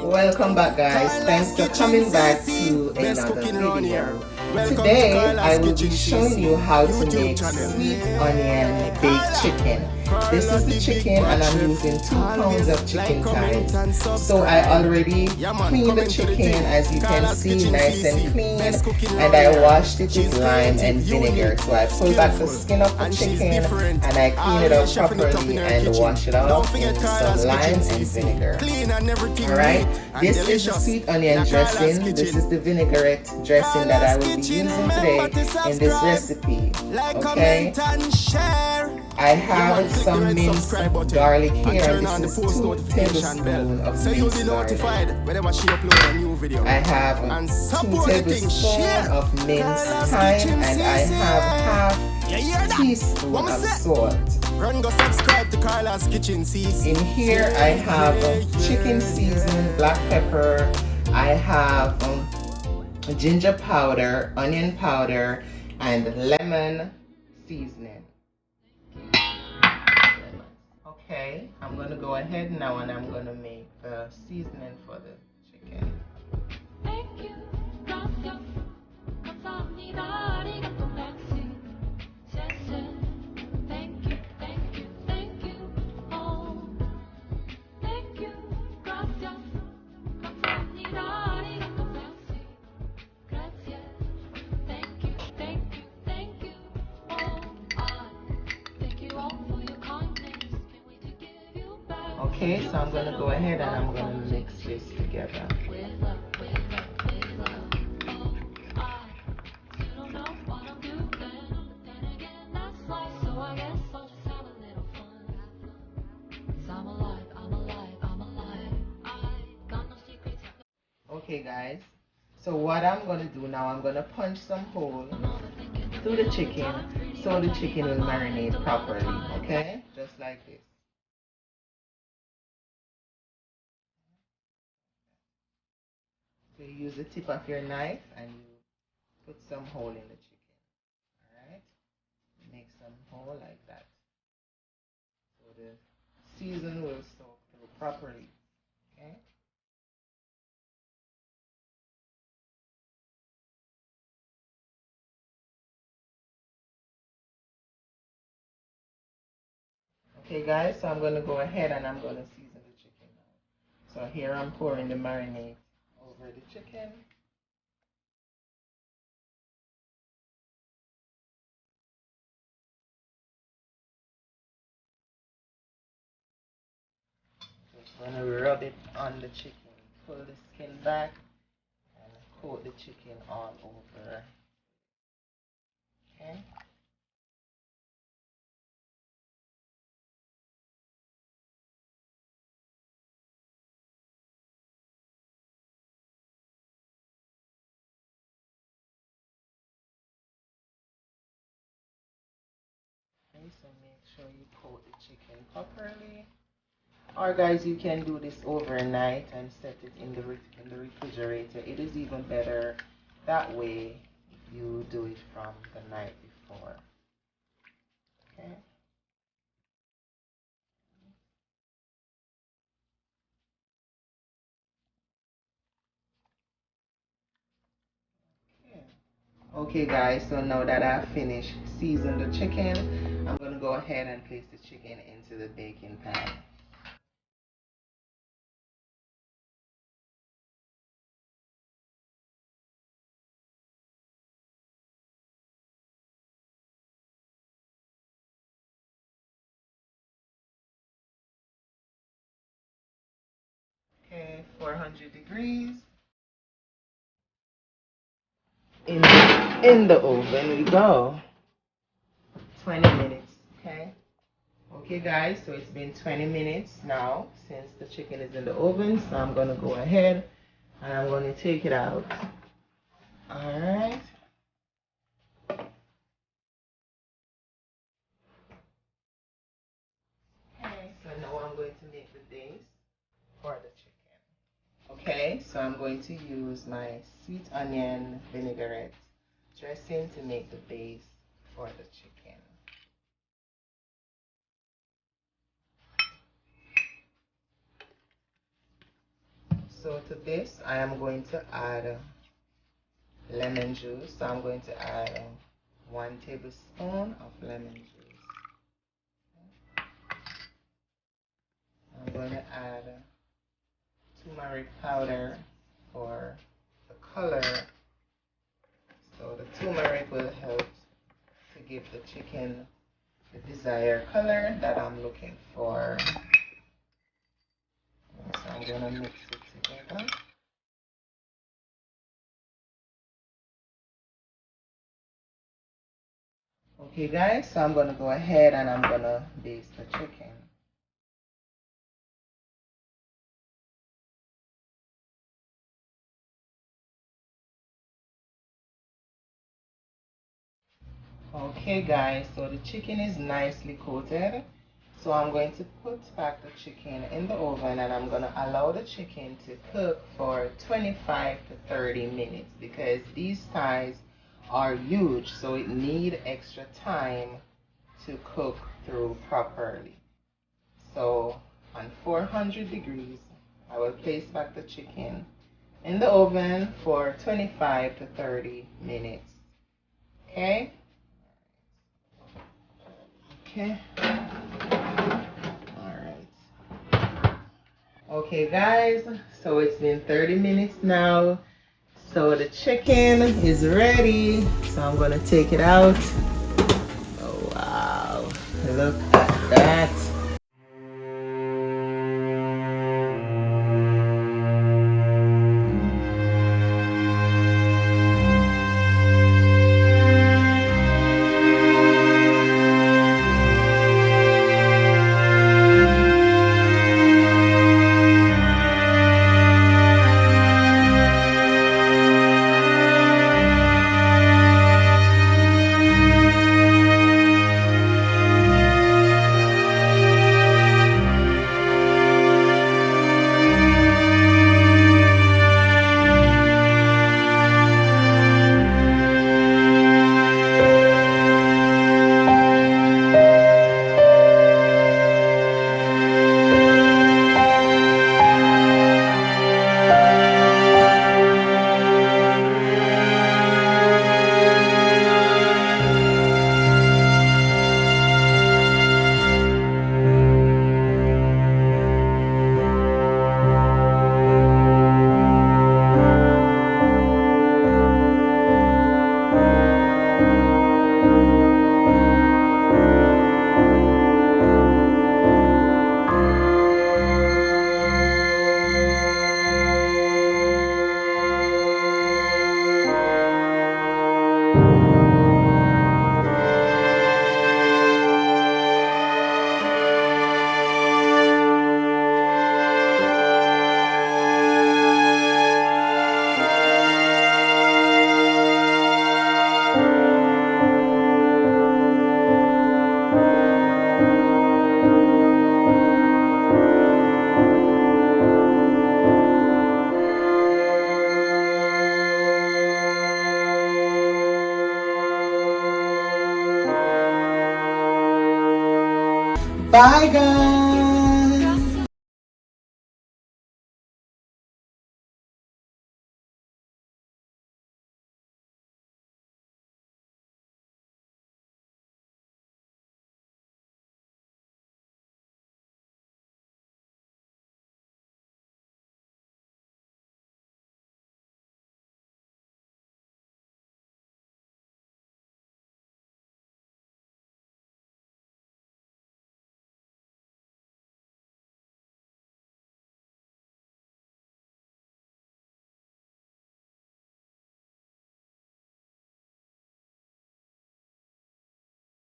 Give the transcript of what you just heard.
Welcome back, guys. Thanks for coming back to another video. Today I will be showing you how to make sweet onion baked chicken. This is the chicken and I'm using 2 pounds of chicken thighs. So I already cleaned the chicken, as you can see, nice and clean, and I washed it with lime and vinegar. So I pulled back the skin of the chicken and I clean it up properly and wash it off in some lime and vinegar. Alright, this is the sweet onion dressing. This is the vinaigrette dressing that I will be using today in this recipe. Okay, I have some minced garlic here. This is 2 tablespoons of minced garlic. I have 2 tablespoons of minced thyme, and I have half teaspoon of salt. Subscribe to carlaskitchencc. In here I have chicken seasoning, black pepper, I have ginger powder, onion powder, and lemon seasoning. Okay, I'm going to go ahead now and I'm going to make the seasoning for the chicken. Okay, so I'm going to go ahead and I'm going to mix this together. Okay guys, so what I'm going to do now, I'm going to punch some holes through the chicken so the chicken will marinate properly, okay? Just like this. So you use the tip of your knife and you put some hole in the chicken. Alright? Make some hole like that. So the season will soak through properly. Okay? Okay guys, so I'm going to go ahead and I'm going to season the chicken now. So here I'm pouring the marinade over the chicken. Just going to rub it on the chicken. Pull the skin back and coat the chicken all over. Okay? Okay, so make sure you coat the chicken properly. Or guys, you can do this overnight and set it in the refrigerator. It is even better that way if you do it from the night before. Okay. Okay guys, so now that I've finished seasoning the chicken, I'm going to go ahead and place the chicken into the baking pan. Okay, 400 degrees. In the oven we go. 20 minutes, okay? Okay guys, so it's been 20 minutes now since the chicken is in the oven, so I'm going to go ahead and I'm going to take it out. Alright. Okay, so now I'm going to make the base for the chicken. Okay, so I'm going to use my sweet onion vinaigrette dressing to make the base for the chicken. So to this, I am going to add lemon juice. So I'm going to add 1 tablespoon of lemon juice. I'm going to add turmeric powder for the color. So the turmeric will help to give the chicken the desired color that I'm looking for. So I'm going to mix it together. Okay guys, so I'm going to go ahead and I'm going to baste the chicken. Okay guys, so the chicken is nicely coated. So I'm going to put back the chicken in the oven and I'm going to allow the chicken to cook for 25 to 30 minutes because these thighs are huge, so it needs extra time to cook through properly. So on 400 degrees, I will place back the chicken in the oven for 25 to 30 minutes. Okay? Okay. Alright. Okay guys, so it's been 30 minutes now. So the chicken is ready. So I'm gonna take it out. Oh wow. Look at that.